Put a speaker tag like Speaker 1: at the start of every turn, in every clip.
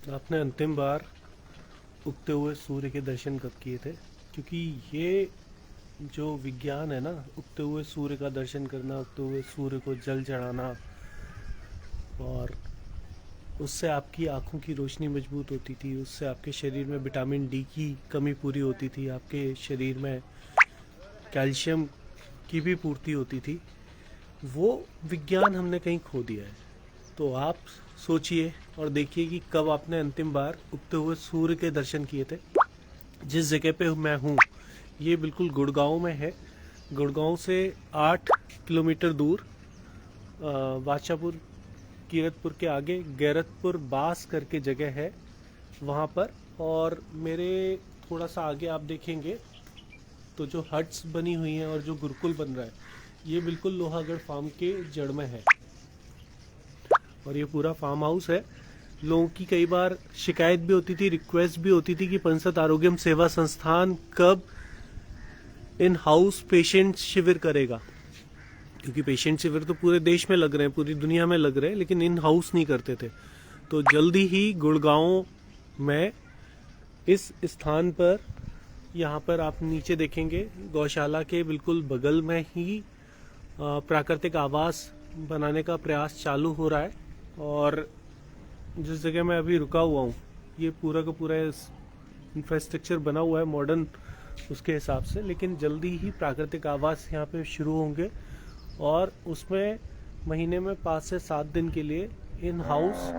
Speaker 1: आपने अंतिम बार उगते हुए सूर्य के दर्शन कब किए थे? क्योंकि ये जो विज्ञान है ना, उगते हुए सूर्य का दर्शन करना, उगते हुए सूर्य को जल चढ़ाना, और उससे आपकी आंखों की रोशनी मजबूत होती थी, उससे आपके शरीर में विटामिन डी की कमी पूरी होती थी, आपके शरीर में कैल्शियम की भी पूर्ति होती थी। वो विज्ञान हमने कहीं खो दिया है। तो आप सोचिए और देखिए कि कब आपने अंतिम बार उगते हुए सूर्य के दर्शन किए थे। जिस जगह पे मैं हूँ, ये बिल्कुल गुड़गांव में है। गुड़गांव से 8 किलोमीटर दूर बादशाहपुर, कीरतपुर के आगे गैरतपुर बास करके जगह है, वहाँ पर। और मेरे थोड़ा सा आगे आप देखेंगे तो जो हट्स बनी हुई हैं और जो गुरुकुल बन रहा है, ये बिल्कुल लोहागढ़ फार्म के जड़ में है। और ये पूरा फार्म हाउस है। लोगों की कई बार शिकायत भी होती थी, रिक्वेस्ट भी होती थी कि पंचायत आरोग्यम सेवा संस्थान कब इन हाउस पेशेंट शिविर करेगा। क्योंकि पेशेंट शिविर तो पूरे देश में लग रहे हैं, पूरी दुनिया में लग रहे हैं, लेकिन इन हाउस नहीं करते थे। तो जल्दी ही गुड़गांव में इस स्थान पर, यहाँ पर आप नीचे देखेंगे, गौशाला के बिल्कुल बगल में ही प्राकृतिक आवास बनाने का प्रयास चालू हो रहा है। और जिस जगह मैं अभी रुका हुआ हूँ, ये पूरा का पूरा इंफ्रास्ट्रक्चर बना हुआ है मॉडर्न उसके हिसाब से, लेकिन जल्दी ही प्राकृतिक आवास यहाँ पे शुरू होंगे। और उसमें महीने में 5 से 7 दिन के लिए इन हाउस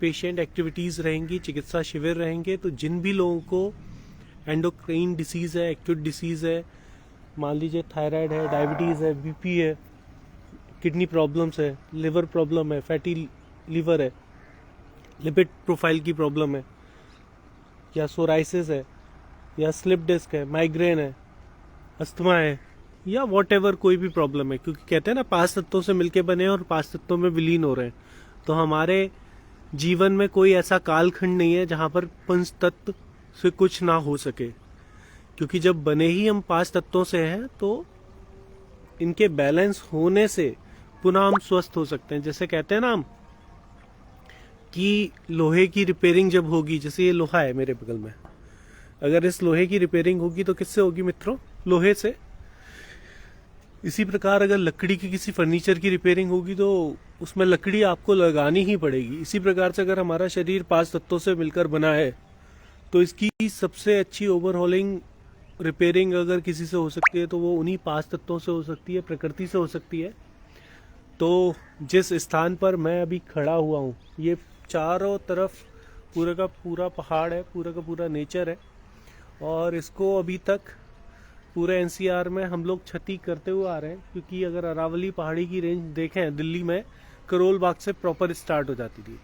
Speaker 1: पेशेंट एक्टिविटीज़ रहेंगी, चिकित्सा शिविर रहेंगे। तो जिन भी लोगों को एंडोक्राइन डिसीज़ है, एक्यूट डिसीज़ है, मान लीजिए थायराइड है, डायबिटीज़ है, बीपी है, किडनी प्रॉब्लम्स है, लिवर प्रॉब्लम है, फैटी लीवर है, लिपिड प्रोफाइल की प्रॉब्लम है, या सोराइसिस है, या स्लिप डिस्क है, माइग्रेन है, अस्थमा है, या वॉट एवर कोई भी प्रॉब्लम है। क्योंकि कहते हैं ना, 5 तत्वों से मिलके बने और 5 तत्वों में विलीन हो रहे हैं। तो हमारे जीवन में कोई ऐसा कालखंड नहीं है जहाँ पर पंच तत्व से कुछ ना हो सके। क्योंकि जब बने ही हम 5 तत्वों से हैं, तो इनके बैलेंस होने से पुनः हम स्वस्थ हो सकते हैं। जैसे कहते हैं ना हम कि लोहे की रिपेयरिंग जब होगी, जैसे ये लोहा है मेरे बगल में, अगर इस लोहे की रिपेयरिंग होगी तो किससे होगी मित्रों? लोहे से। इसी प्रकार अगर लकड़ी की किसी फर्नीचर की रिपेयरिंग होगी तो उसमें लकड़ी आपको लगानी ही पड़ेगी। इसी प्रकार से अगर हमारा शरीर 5 तत्वों से मिलकर बना है, तो इसकी सबसे अच्छी ओवरहॉलिंग रिपेयरिंग अगर किसी से हो सकती है तो वो उन्हीं 5 तत्वों से हो सकती है, प्रकृति से हो सकती है। तो जिस स्थान पर मैं अभी खड़ा हुआ हूँ, ये चारों तरफ पूरा का पूरा पहाड़ है, पूरा का पूरा नेचर है। और इसको अभी तक पूरे एनसीआर में हम लोग क्षति करते हुए आ रहे हैं। क्योंकि अगर अरावली पहाड़ी की रेंज देखें, दिल्ली में करोल बाग से प्रॉपर स्टार्ट हो जाती थी,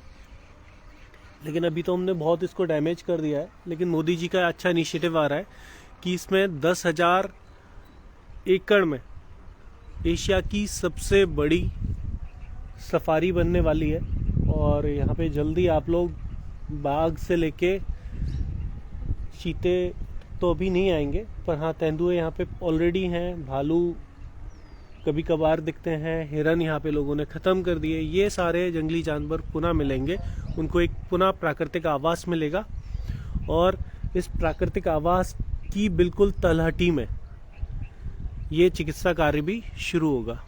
Speaker 1: लेकिन अभी तो हमने बहुत इसको डैमेज कर दिया है। लेकिन मोदी जी का अच्छा इनिशिएटिव आ रहा है कि इसमें 10,000 एकड़ में एशिया की सबसे बड़ी सफारी बनने वाली है। और यहाँ पे जल्दी आप लोग बाघ से लेके चीते तो अभी नहीं आएंगे, पर हाँ, तेंदुए यहाँ पे ऑलरेडी हैं, भालू कभी कभार दिखते हैं, हिरन यहाँ पे लोगों ने ख़त्म कर दिए। ये सारे जंगली जानवर पुनः मिलेंगे, उनको एक पुनः प्राकृतिक आवास मिलेगा। और इस प्राकृतिक आवास की बिल्कुल तलहटी में ये चिकित्सा कार्य भी शुरू होगा।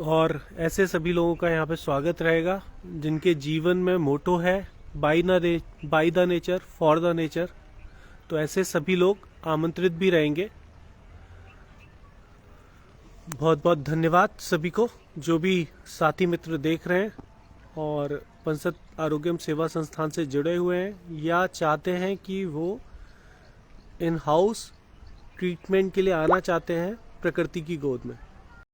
Speaker 1: और ऐसे सभी लोगों का यहाँ पे स्वागत रहेगा जिनके जीवन में मोटो है by the nature for the nature. तो ऐसे सभी लोग आमंत्रित भी रहेंगे। बहुत बहुत धन्यवाद सभी को, जो भी साथी मित्र देख रहे हैं और पंचायत आरोग्यम सेवा संस्थान से जुड़े हुए हैं या चाहते हैं कि वो इन हाउस ट्रीटमेंट के लिए आना चाहते हैं प्रकृति की गोद में।